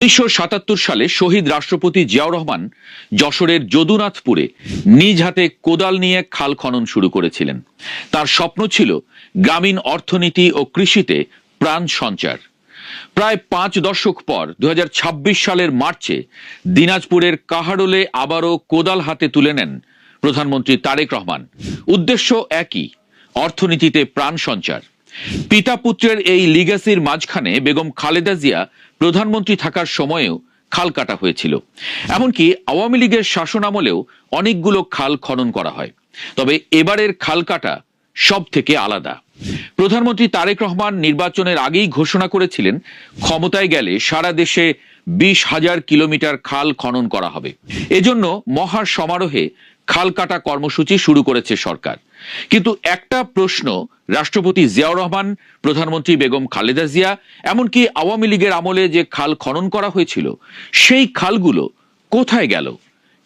১৯৭৭ সালে শহীদ রাষ্ট্রপতি জিয়াউর রহমান যশোরের যদুনাথপুরে নিজ হাতে কোদাল নিয়ে খাল খনন শুরু করেছিলেন। তার স্বপ্ন ছিল গ্রামীণ অর্থনীতি ও কৃষিতে প্রাণ সঞ্চার। প্রায় ৫ দশক পর ২০২৬ সালের মার্চে দিনাজপুরের কাহারোলে আবারও কোদাল হাতে তুলে নেন প্রধানমন্ত্রী তারেক রহমান। উদ্দেশ্য একই, অর্থনীতিতে প্রাণ সঞ্চার। পিতা পুত্রের এই লিগ্যাসির মাঝখানে বেগম খালেদা জিয়া প্রধানমন্ত্রী থাকার সময়েও খাল কাটা হয়েছিল। এমনকি আওয়ামী লীগের শাসনামলেও অনেকগুলো খাল খনন করা হয়। তবে এবারের খাল কাটা সব থেকে আলাদা। প্রধানমন্ত্রী তারেক রহমান নির্বাচনের আগেই ঘোষণা করেছিলেন ক্ষমতায় গেলে সারা দেশে ২০,০০০ কিলোমিটার খাল খনন করা হবে। এজন্য মহা সমারোহে খাল কাটা কর্মসূচি শুরু করেছে সরকার। কিন্তু একটা প্রশ্ন, রাষ্ট্রপতি জিয়াউর রহমান, প্রধানমন্ত্রী বেগম খালেদা জিয়া, এমনকি আওয়ামী লীগের আমলে যে খাল খনন করা হয়েছিল সেই খালগুলো কোথায় গেল?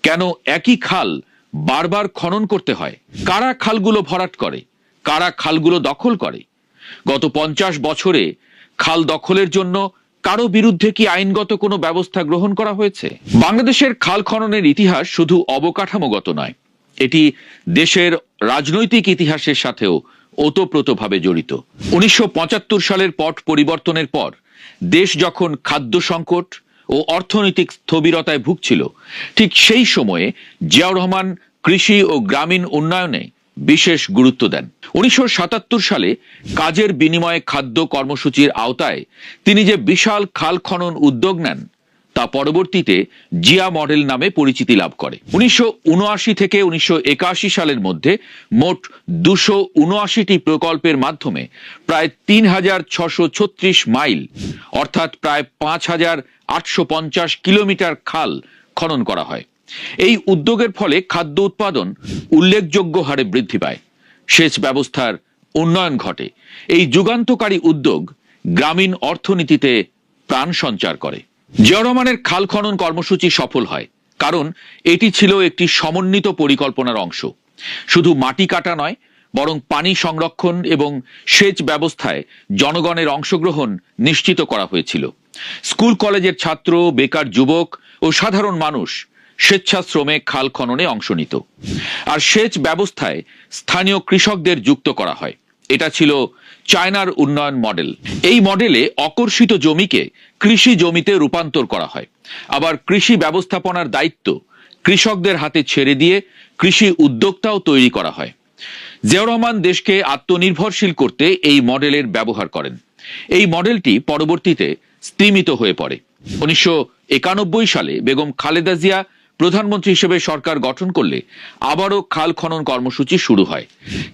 কেন একই খাল বারবার খনন করতে হয়? কারা খালগুলো ভরাট করে, কারা খালগুলো দখল করে? গত ৫০ বছরে খাল দখলের জন্য কারো বিরুদ্ধে কি আইনগত কোনো ব্যবস্থা গ্রহণ করা হয়েছে? বাংলাদেশের খাল খননের ইতিহাস শুধু অবকাঠামোগত নয়, এটি দেশের রাজনৈতিক ইতিহাসের সাথেও ওতপ্রোতভাবে জড়িত। ১৯৭৫ সালের পট পরিবর্তনের পর দেশ যখন খাদ্য সংকট ও অর্থনৈতিক স্থবিরতায় ভুগছিল, ঠিক সেই সময়ে জিয়াউর রহমান কৃষি ও গ্রামীণ উন্নয়নে বিশেষ গুরুত্ব দেন। ১৯৭৭ সালে কাজের বিনিময়ে খাদ্য কর্মসূচির আওতায় তিনি যে বিশাল খাল খনন উদ্যোগ নেন, তা পরবর্তীতে জিয়া মডেল নামে পরিচিতি লাভ করে। ১৯৭৯ থেকে ১৯৮১ সালের মধ্যে মোট ২৭৯টি প্রকল্পের মাধ্যমে প্রায় ৩,৬৩৬ মাইল অর্থাৎ প্রায় ৫,৮৫০ কিলোমিটার খাল খনন করা হয়। এই উদ্যোগের ফলে খাদ্য উৎপাদন উল্লেখযোগ্য হারে বৃদ্ধি পায়, সেচ ব্যবস্থার উন্নয়ন ঘটে। এই যুগান্তকারী উদ্যোগ গ্রামীণ অর্থনীতিতে প্রাণ সঞ্চার করে। জিয়াউর রহমানের খাল খনন কর্মসূচি সফল হয় কারণ এটি ছিল একটি সমন্বিত পরিকল্পনার অংশ। শুধু মাটি কাটা নয়, বরং পানি সংরক্ষণ এবং সেচ ব্যবস্থায় জনগণের অংশগ্রহণ নিশ্চিত করা হয়েছিল। স্কুল কলেজের ছাত্র, বেকার যুবক ও সাধারণ মানুষ স্বেচ্ছাশ্রমে খাল খননে অংশ নিত। আর সেচ ব্যবস্থায় স্থানীয় কৃষকদের যুক্ত করা হয়। এটা ছিল চায়নার উন্নয়ন মডেল। এই মডেলে অকর্ষিত জমিকে কৃষি জমিতে রূপান্তর করা হয়। আবার কৃষি ব্যবস্থাপনার দায়িত্ব কৃষকদের হাতে ছেড়ে দিয়ে কৃষি উদ্যোক্তাও তৈরি করা হয়। জিয়াউর রহমান দেশকে আত্মনির্ভরশীল করতে এই মডেলের ব্যবহার করেন। এই মডেলটি পরবর্তীতে স্তিমিত হয়ে পড়ে। ১৯৯১ সালে বেগম খালেদা জিয়া প্রধানমন্ত্রী হিসেবে সরকার গঠন করলে আবারও খাল খনন কর্মসূচি শুরু হয়।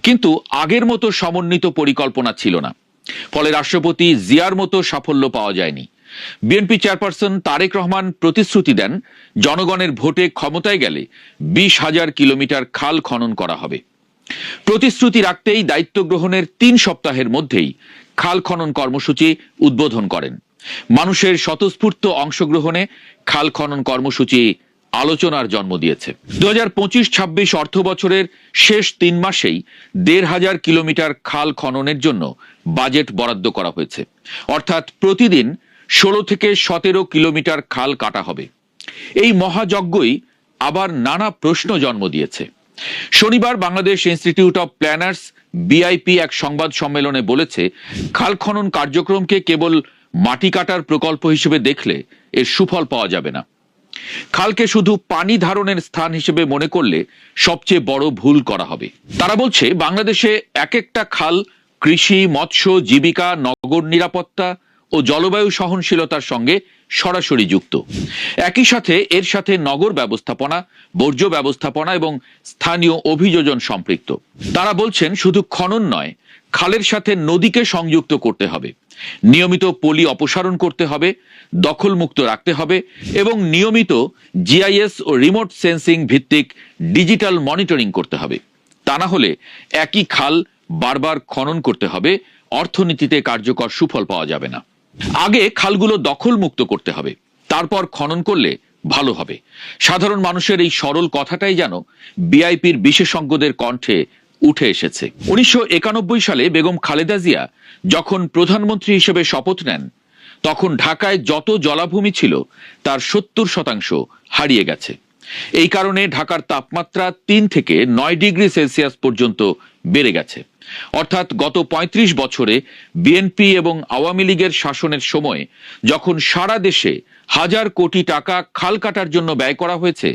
কিন্তু আগের মতো সমন্বিত পরিকল্পনা ছিল না। ফলে রাষ্ট্রপতি জিয়ার মতো সাফল্য পাওয়া যায়নি। বিএনপি চেয়ারপারসন তারেক রহমান প্রতিশ্রুতি দেন জনগণের ভোটে ক্ষমতায় গেলে ২০,০০০ কিলোমিটার খাল খনন করা হবে। প্রতিশ্রুতি রাখতেই দায়িত্ব গ্রহণের ৩ সপ্তাহের মধ্যেই খাল খনন কর্মসূচি উদ্বোধন করেন। মানুষের স্বতঃস্ফূর্ত অংশগ্রহণে খাল খনন কর্মসূচি আলোচনার জন্ম দিয়েছে। ২০২৫-২৬ অর্থ বছরের শেষ ৩ মাসেই ১৫০০ কিলোমিটার খাল খননের জন্য বাজেট বরাদ্দ করা হয়েছে। অর্থাৎ প্রতিদিন ১৬ থেকে ১৭ কিলোমিটার খাল কাটা হবে। এই মহাযজ্ঞই আবার নানা প্রশ্ন জন্ম দিয়েছে। শনিবার Bangladesh institute of planners VIP এক সংবাদ সম্মেলনে বলেছে, খাল খনন কার্যক্রমকে কেবল মাটি কাটার প্রকল্প হিসেবে দেখলে এর সুফল পাওয়া যাবে না। খালকে শুধু পানি ধারণের স্থান হিসেবে মনে করলে সবচেয়ে বড় ভুল করা হবে। তারা বলছে, বাংলাদেশে এক একটা খাল কৃষি, মৎস্য, জীবিকা, নগর নিরাপত্তা ও জলবায়ু সহনশীলতার সঙ্গে সরাসরি যুক্ত। একই সাথে এর সাথে নগর ব্যবস্থাপনা, বর্জ্য ব্যবস্থাপনা এবং স্থানীয় অভিযোজন সম্পৃক্ত। তারা বলছেন, শুধু খনন নয়, খালের সাথে নদীকে সংযুক্ত করতে হবে, নিয়মিত পলি অপসারণ করতে হবে, দখলমুক্ত রাখতে হবে এবং নিয়মিত জিআইএস ও রিমোট সেন্সিং ভিত্তিক ডিজিটাল মনিটরিং করতে হবে। তা না হলে একই খাল বারবার খনন করতে হবে, অর্থনীতিতে কার্যকর সুফল পাওয়া যাবে না। আগে খালগুলো দখলমুক্ত করতে হবে, তারপর খনন করলে ভালো হবে। সাধারণ মানুষের এই সরল কথাটাই যেন বিআইপির বিশেষজ্ঞদের কণ্ঠে উঠে এসেছে। ১৯৯১ সালে বেগম খালেদা জিয়া যখন প্রধানমন্ত্রী হিসেবে শপথ নেন, তখন ঢাকায় যত জলাভূমি ছিল তার 70% হারিয়ে গেছে। এই কারণে ঢাকার তাপমাত্রা 3 থেকে 9 ডিগ্রি সেলসিয়াস পর্যন্ত বেড়ে গেছে। অর্থাৎ গত 35 বছরে বিএনপি এবং আওয়ামী লীগের শাসনের সময় যখন সারা দেশে হাজার কোটি টাকা খাল কাটার জন্য ব্যয় করা হয়েছে,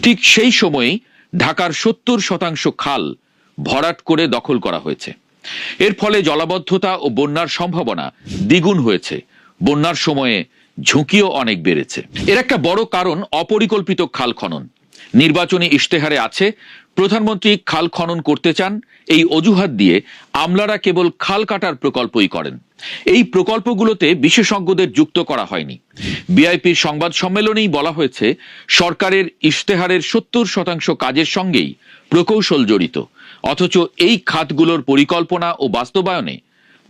ঠিক সেই সময়েই ঢাকার 70% খাল ভরাট করে দখল করা হয়েছে। এর ফলে জলাবদ্ধতা ও বন্যার সম্ভাবনা দ্বিগুণ হয়েছে। বন্যার সময়ে ঝুঁকিও অনেক বেড়েছে। এর একটা বড় কারণ অপরিকল্পিত খাল খনন। নির্বাচনী ইশতেহারে আছে প্রধানমন্ত্রী খাল খনন করতে চান, এই অজুহাত দিয়ে আমলারা কেবল খাল কাটার প্রকল্পই করেন। এই প্রকল্পগুলোতে বিশেষজ্ঞদের যুক্ত করা হয়নি। বিআইপির সংবাদ সম্মেলনেই বলা হয়েছে সরকারের ইশতেহারের 70% কাজের সঙ্গেই প্রকৌশল জড়িত, অথচ এই খাতগুলোর পরিকল্পনা ও বাস্তবায়নে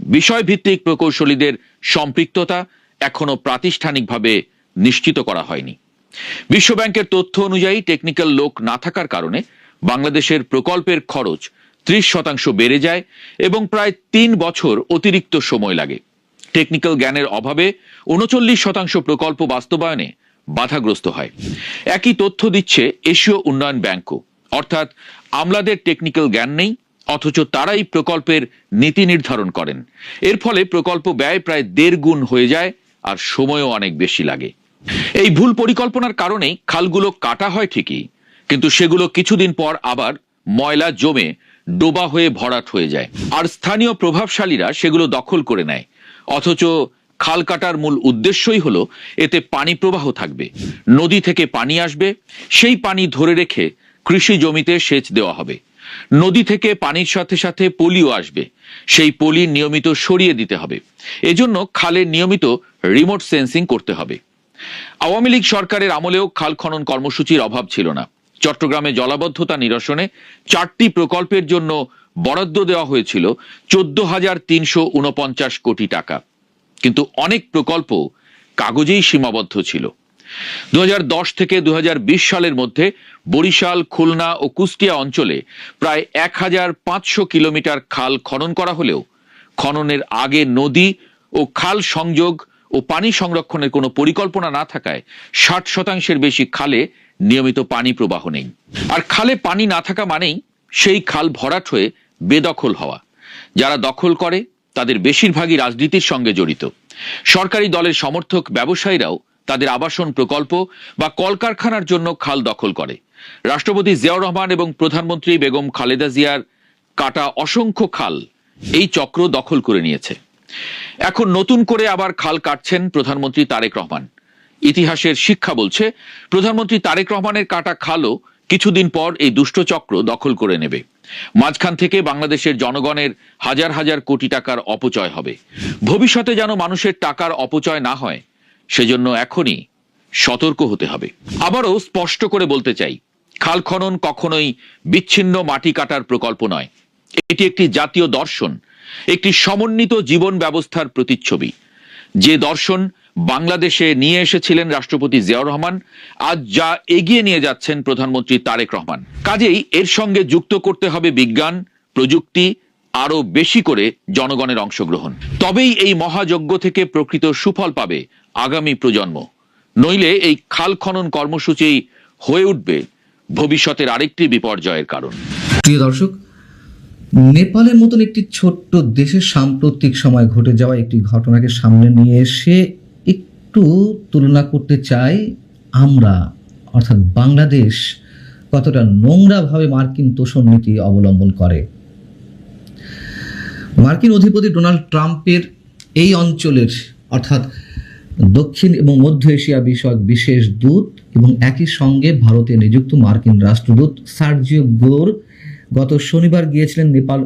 বিষয়ভিত্তিক প্রকৌশলীদের সম্পৃক্ততা এখনো প্রাতিষ্ঠানিকভাবে নিশ্চিত করা হয়নি। বিশ্বব্যাংকের তথ্য অনুযায়ী টেকনিক্যাল লোক না থাকার কারণে বাংলাদেশের প্রকল্পের খরচ 30% বেড়ে যায় এবং প্রায় 3 বছর অতিরিক্ত সময় লাগে। টেকনিক্যাল জ্ঞানের অভাবে 39% প্রকল্প বাস্তবায়নে বাধাগ্রস্ত হয়। একই তথ্য দিচ্ছে এশীয় উন্নয়ন ব্যাংকও, অর্থাৎ আমলাদের টেকনিক্যাল জ্ঞান নেই, অথচ তারাই প্রকল্পের নীতি নির্ধারণ করেন। এর ফলে প্রকল্প ব্যয় প্রায় 1.5 গুণ হয়ে যায় আর সময়ও অনেক বেশি লাগে। এই ভুল পরিকল্পনার কারণেই খালগুলো কাটা হয় ঠিকই, কিন্তু সেগুলো কিছুদিন পর আবার ময়লা জমে ডোবা হয়ে ভরাট হয়ে যায়, আর স্থানীয় প্রভাবশালীরা সেগুলো দখল করে নেয়। অথচ খাল কাটার মূল উদ্দেশ্যই হলো এতে পানি প্রবাহ থাকবে, নদী থেকে পানি আসবে, সেই পানি ধরে রেখে কৃষি জমিতে সেচ দেওয়া হবে। নদী থেকে পানির সাথে সাথে পলিও আসবে, সেই পলি নিয়মিত সরিয়ে দিতে হবে। এজন্য খালে নিয়মিত রিমোট সেন্সিং করতে হবে। আওয়ামী লীগ সরকারের আমলেও খাল খনন কর্মসূচির অভাব ছিল না। চট্টগ্রামে জলাবদ্ধতা নিরসনে 4টি প্রকল্পের জন্য বরাদ্দ দেওয়া হয়েছিল 14,349 কোটি টাকা, কিন্তু অনেক প্রকল্প কাগজেই সীমাবদ্ধ ছিল। 2010 থেকে 2020 সালের মধ্যে বরিশাল, খুলনা ও কুষ্টিয়া অঞ্চলে প্রায় 1,500 কিলোমিটার খাল খনন করা হলেও খননের আগে নদী ও খাল সংযোগ ও পানি সংরক্ষণের কোনো পরিকল্পনা না থাকায় 60% বেশি খালে নিয়মিত পানি প্রবাহ নেই। আর খালে পানি না থাকা মানেই সেই খাল ভরাট হয়ে বেদখল হওয়া। যারা দখল করে তাদের বেশিরভাগই রাজনীতির সঙ্গে জড়িত। সরকারি দলের সমর্থক ব্যবসায়ীরাও তাদের আবাসন প্রকল্প বা কলকারখানার জন্য খাল দখল করে। রাষ্ট্রপতি জিয়াউর রহমান এবং প্রধানমন্ত্রী বেগম খালেদা জিয়ার কাটা অসংখ্য খাল এই চক্র দখল করে নিয়েছে। এখন নতুন করে আবার খাল কাটছেন প্রধানমন্ত্রী তারেক রহমান। ইতিহাসের শিক্ষা বলছে প্রধানমন্ত্রী তারেক রহমানের কাটা খালও কিছুদিন পর এই দুষ্ট চক্র দখল করে নেবে। মাঝখান থেকে বাংলাদেশের জনগণের হাজার হাজার কোটি টাকার অপচয় হবে। ভবিষ্যতে যেন মানুষের টাকার অপচয় না হয়, সেজন্য এখনই সতর্ক হতে হবে। আবারও স্পষ্ট করে বলতে চাই, খাল খনন কখনোই বিচ্ছিন্ন মাটি কাটার প্রকল্প নয়। এটি একটি জাতীয় দর্শন, একটি সমন্বিত জীবন ব্যবস্থার প্রতিচ্ছবি। যে দর্শন বাংলাদেশে নিয়ে এসেছিলেন রাষ্ট্রপতি জিয়াউর রহমান, আজ যা এগিয়ে নিয়ে যাচ্ছেন প্রধানমন্ত্রী তারেক রহমান। কাজেই এর সঙ্গে যুক্ত করতে হবে বিজ্ঞান, প্রযুক্তি, আরো বেশি করে জনগণের অংশগ্রহণ। তবেই এই মহাযজ্ঞ থেকে প্রকৃত সুফল পাবে আগামী প্রজন্ম। নইলে এই খাল খনন কর্মসূচি হয়ে উঠবে ভবিষ্যতের আরেকটি বিপর্যয়ের কারণ। প্রিয় দর্শক, নেপালের মতন একটি ছোট্ট দেশের সাম্প্রতিক সময় ঘটে যাওয়া একটি ঘটনাকে সামনে নিয়ে এসে একটু তুলনা করতে চাই আমরা, অর্থাৎ বাংলাদেশ কতটা নোংরাভাবে মার্কিন তোষণ নীতি অবলম্বন করে। মার্কিন অধিপতি ডোনাল্ড ট্রাম্পের এই অঞ্চলের অর্থাৎ দক্ষিণ এবং মধ্য এশিয়া বিষয়ক বিশেষ দূত এবং একই সঙ্গে ভারতে নিযুক্ত মার্কিন রাষ্ট্রদূত সার্জিও গোর গত শনিবার গিয়েছিলেন নেপাল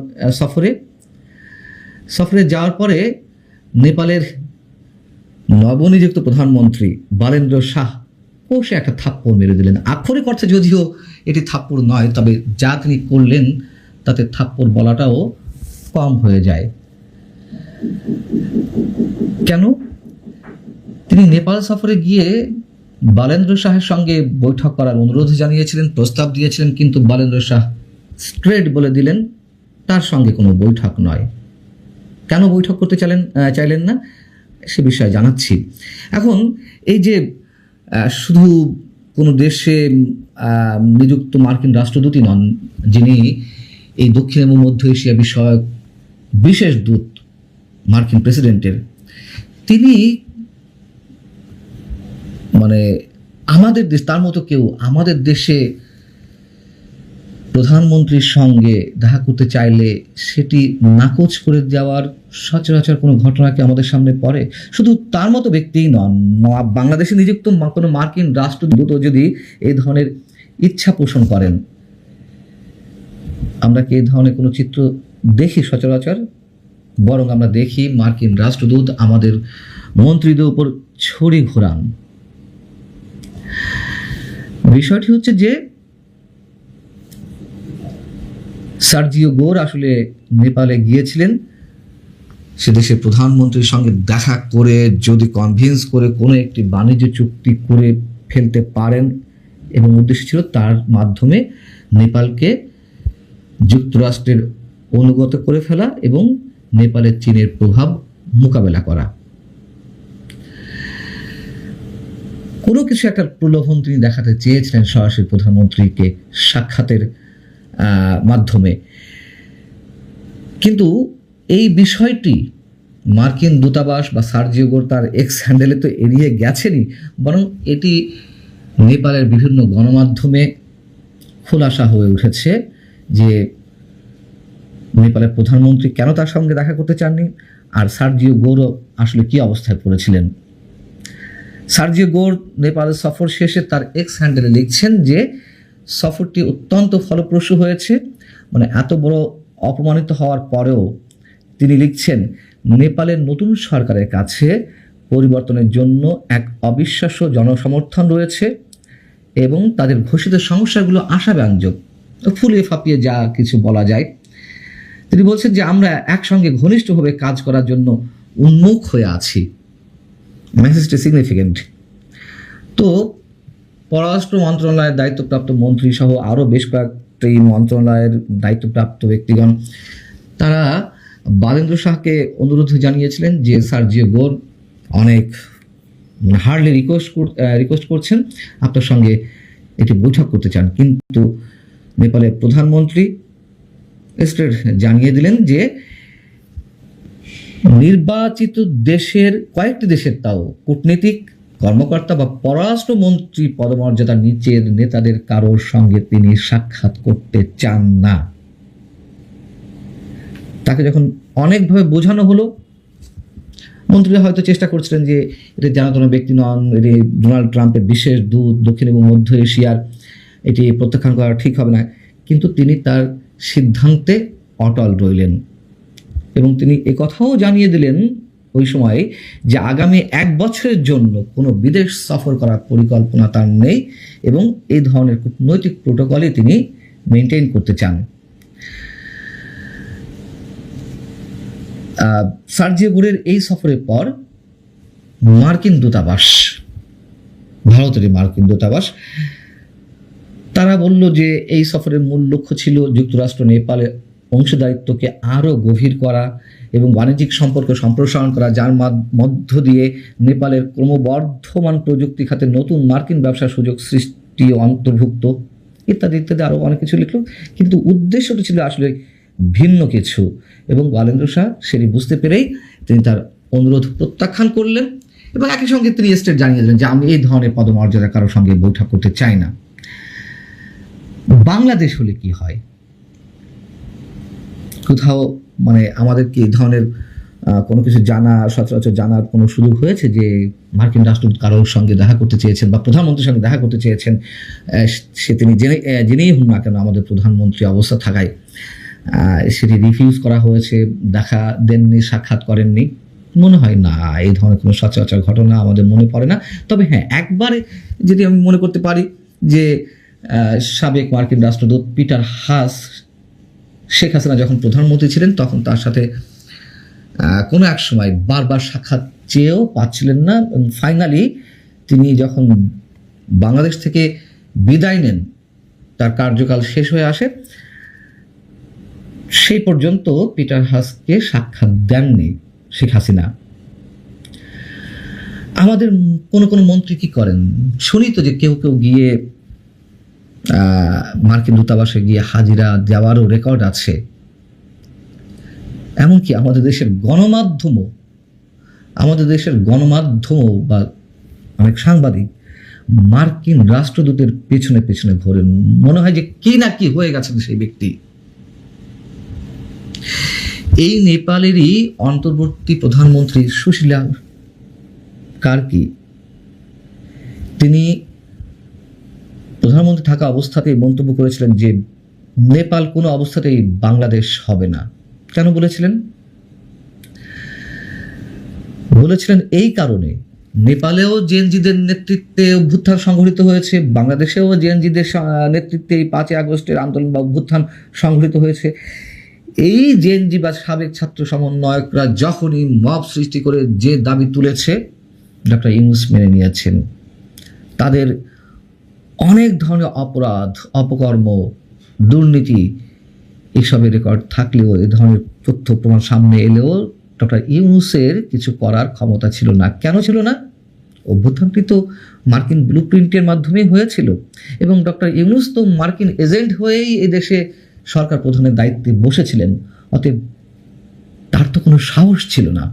সফরে যাওয়ার পরে নেপালের নবনিযুক্ত প্রধানমন্ত্রী বালেন্দ্র শাহ কষে একটা থাপ্পড় মেরে দিলেন। আক্ষরিক অর্থে যদিও এটি থাপ্পড় নয়, তবে যা তিনি করলেন তাতে থাপ্পড় বলাটাও কম হয়ে যায়। কেন? তিনি নেপাল সফরে গিয়ে বালেন্দ্র শাহের সঙ্গে বৈঠক করার অনুরোধ জানিয়েছিলেন, প্রস্তাব দিয়েছিলেন, কিন্তু বালেন্দ্র শাহ স্ট্রেট বলে দিলেন তার সঙ্গে কোনো বৈঠক নয়। কেন বৈঠক করতে চাইলেন না? সে বিষয়ে জানাচ্ছি। এখন এই যে শুধু কোনো দেশে নিযুক্ত মার্কিন রাষ্ট্রদূতই নন, যিনি এই দক্ষিণ এবং মধ্য এশিয়া বিষয়ক বিশেষ দূত মার্কিন প্রেসিডেন্টের, তিনি মানে আমাদের দেশ, তার মতো কেউ আমাদের দেশে প্রধানমন্ত্রীর সঙ্গে দেখা করতে চাইলে সেটি নাকচ করে দেওয়ার সচরাচর কোনো ঘটনা কি আমাদের সামনে পড়ে? শুধু তার মতো ব্যক্তিই নন, বাংলাদেশে নিযুক্ত কোনো মার্কিন রাষ্ট্রদূত যদি এই ধরনের ইচ্ছা পোষণ করেন, আমরা কি এই ধরনের কোনো চিত্র দেখি সচরাচর? বরং আমরা দেখি মার্কিন রাষ্ট্রদূত আমাদের মন্ত্রীদের উপর ছড়ি ঘোরান। বিষয়টি হচ্ছে যে সার্জিও গোর আসলে নেপালে গিয়েছিলেন সে দেশের প্রধানমন্ত্রীর সঙ্গে দেখা করে যদি কনভিন্স করে কোনো একটি বাণিজ্য চুক্তি করে ফেলতে পারেন, এবং উদ্দেশ্য ছিল তার মাধ্যমে নেপালকে যুক্তরাষ্ট্রের অনুগত করে ফেলা এবং নেপালের চীনের প্রভাব মোকাবেলা করা। কোনো কিছু একটা প্রলোভন তিনি দেখাতে চেয়েছিলেন সরাসরি প্রধানমন্ত্রীকে সাক্ষাতের মাধ্যমে। কিন্তু এই বিষয়টি মার্কিন দূতাবাস বা সার্জিও গোর তার এক্স হ্যান্ডেলে তো এড়িয়ে গেছেনই, বরং এটি নেপালের বিভিন্ন গণমাধ্যমে খোলাসা হয়ে উঠেছে যে নেপালের প্রধানমন্ত্রী কেন তার সঙ্গে দেখা করতে চাননি, আর সার্জিও গোরও আসলে কি অবস্থায় পড়েছিলেন। সার্জিও গোর নেপালের সফর শেষে তার এক্স হ্যান্ডেলে লিখছেন যে সফরটি অত্যন্ত ফলপ্রসূ হয়েছে। মানে এত বড় অপমানিত হওয়ার পরেও তিনি লিখছেন, নেপালের নতুন সরকারের কাছে পরিবর্তনের জন্য এক অবিশ্বাস্য জনসমর্থন রয়েছে এবং তাদের ঘোষিত সমস্যাগুলো আশাব্যঞ্জক, ফুলিয়ে ফাঁপিয়ে যা কিছু বলা যায়। তিনি বলছেন যে আমরা একসঙ্গে ঘনিষ্ঠভাবে কাজ করার জন্য উন্মুখ হয়ে আছি। মেসেজটি সিগনিফিকেন্ট। তো পররাষ্ট্র মন্ত্রণালয়ের দায়িত্বপ্রাপ্ত মন্ত্রী সহ আরও বেশ কয়েকটি মন্ত্রণালয়ের দায়িত্বপ্রাপ্ত ব্যক্তিগণ তারা বালেন্দ্র শাহকে অনুরোধ জানিয়েছিলেন যে সার্জিও গোর অনেক হার্ডলি রিকোয়েস্ট করছেন, আপনার সঙ্গে এটি বৈঠক করতে চান। কিন্তু নেপালের প্রধানমন্ত্রী স্ট্রেট জানিয়ে দিলেন যে নির্বাচিত দেশের কয়েকটি দেশের তাও কূটনীতিক কর্মকর্তা বা পররাষ্ট্রমন্ত্রী পদমর্যাদার নিচের নেতাদের কারোর সঙ্গে তিনি সাক্ষাৎ করতে চান না। তাকে যখন অনেকভাবে বোঝানো হলো, মন্ত্রীরা হয়তো চেষ্টা করছিলেন যে এটি জানাতন ব্যক্তি নন, এটি ডোনাল্ড ট্রাম্পের বিশেষ দূত দক্ষিণ এবং মধ্য এশিয়ার, এটি প্রত্যাখ্যান করা ঠিক হবে না। কিন্তু তিনি তার সিদ্ধান্তে অটল রইলেন এবং তিনি একথাও জানিয়ে দিলেন ওই সময় যে আগামী 1 বছরের জন্য কোনো বিদেশ সফর করার পরিকল্পনা তার নেই এবং এই ধরনের কূটনৈতিক প্রোটোকলই তিনি মেনটেন করতে চান। সার্জিও গোরের এই সফরের পর মার্কিন দূতাবাস, ভারতের মার্কিন দূতাবাস, তারা বলল যে এই সফরের মূল লক্ষ্য ছিল যুক্তরাষ্ট্র নেপালের অংশীদারিত্বকে আরও গভীর করা এবং বাণিজ্যিক সম্পর্ক সম্প্রসারণ করা, যার মধ্য দিয়ে নেপালের ক্রমবর্ধমান প্রযুক্তি খাতে নতুন মার্কিন ব্যবসার সুযোগ সৃষ্টি অন্তর্ভুক্ত, ইত্যাদি ইত্যাদি আরও অনেক কিছু লিখল। কিন্তু উদ্দেশ্যটি ছিল আসলে ভিন্ন কিছু এবং বালেন্দ্র শাহ সেটি বুঝতে পেরেই তিনি তার অনুরোধ প্রত্যাখ্যান করলেন এবং একই সঙ্গে তিনি স্টেট জানিয়ে দিলেন যে আমি এই ধরনের পদমর্যাদা কারোর সঙ্গে বৈঠক করতে চাই না। বাংলাদেশ হলে কি হয়? কোথাও মানে আমাদের কি এই ধরনের কোনো কিছু সচরাচর জানার কোনো সুযোগ হয়েছে যে মার্কিন রাষ্ট্রদূত কারোর সঙ্গে দেখা করতে চেয়েছেন বা প্রধানমন্ত্রীর সঙ্গে দেখা করতে চেয়েছেন, সে তিনি জেনেই হোক না কেন আমাদের প্রধানমন্ত্রী অবস্থা থাকায় সেটি রিফিউজ করা হয়েছে, দেখা দেননি, সাক্ষাৎ করেননি? মনে হয় না এই ধরনের কোনো সচরাচর ঘটনা আমাদের মনে পড়ে না। তবে হ্যাঁ, একবারে যদি আমি মনে করতে পারি যে সাবেক মার্কিন রাষ্ট্রদূত পিটার হাস শেখ হাসিনা যখন প্রধানমন্ত্রী ছিলেন তখন তার সাথে কোনো এক সময় বারবার সাক্ষাৎ চেয়েও পাচ্ছিলেন না। ফাইনালি তিনি যখন বাংলাদেশ থেকে বিদায় নেন, তার কার্যকাল শেষ হয়ে আসে, সেই পর্যন্ত পিটার হাসকে সাক্ষাৎ দেননি শেখ হাসিনা। আমাদের কোনো মন্ত্রী কি করেন? শুনি তো যে কেউ কেউ গিয়ে মার্কিন দূতাবাসে গিয়ে হাজিরা দেওয়ারও রেকর্ড আছে। এমনকি আমাদের দেশের গণমাধ্যমও বা অনেক সাংবাদিক মার্কিন রাষ্ট্রদূতের পেছনে পেছনে ঘোরেন। মনে হয় যে কি না কি হয়ে গেছেন সেই ব্যক্তি। এই নেপালেরই অন্তর্বর্তী প্রধানমন্ত্রী সুশীলা কার্কি, তিনি প্রধানমন্ত্রী থাকা অবস্থাতেই মন্তব্য করেছিলেন যে নেপাল কোনো অবস্থাতেই বাংলাদেশ হবে না। কেন বলেছিলেন? এই কারণে নেপালেও জেএনজিদের নেতৃত্বে অভ্যুত্থান সংঘটিত হয়েছে, বাংলাদেশেও জেএনজিদের নেতৃত্বে 5ই আগস্টের আন্দোলন বা অভ্যুত্থান সংঘটিত হয়েছে। এই জেএনজি বা সাবেক ছাত্র সমন্বয়করা যখনই মব সৃষ্টি করে যে দাবি তুলেছে, ডক্টর ইউনূস মেনে নিয়েছেন। তাদের অনেক ধরনের অপরাধ, অপকর্ম, দুর্নীতি এসবের রেকর্ড থাকলেও, এ ধরনের তথ্য প্রমাণ সামনে এলেও ডক্টর ইউনূসের কিছু করার ক্ষমতা ছিল না। কেন ছিল না? অভ্যুত্থানটি তো মার্কিন ব্লু প্রিন্টের মাধ্যমেই হয়েছিল এবং ডক্টর ইউনূস তো মার্কিন এজেন্ট হয়েই এদেশে সরকার প্রধানের দায়িত্বে বসেছিলেন। অতএব তার তো কোনো সাহস ছিল না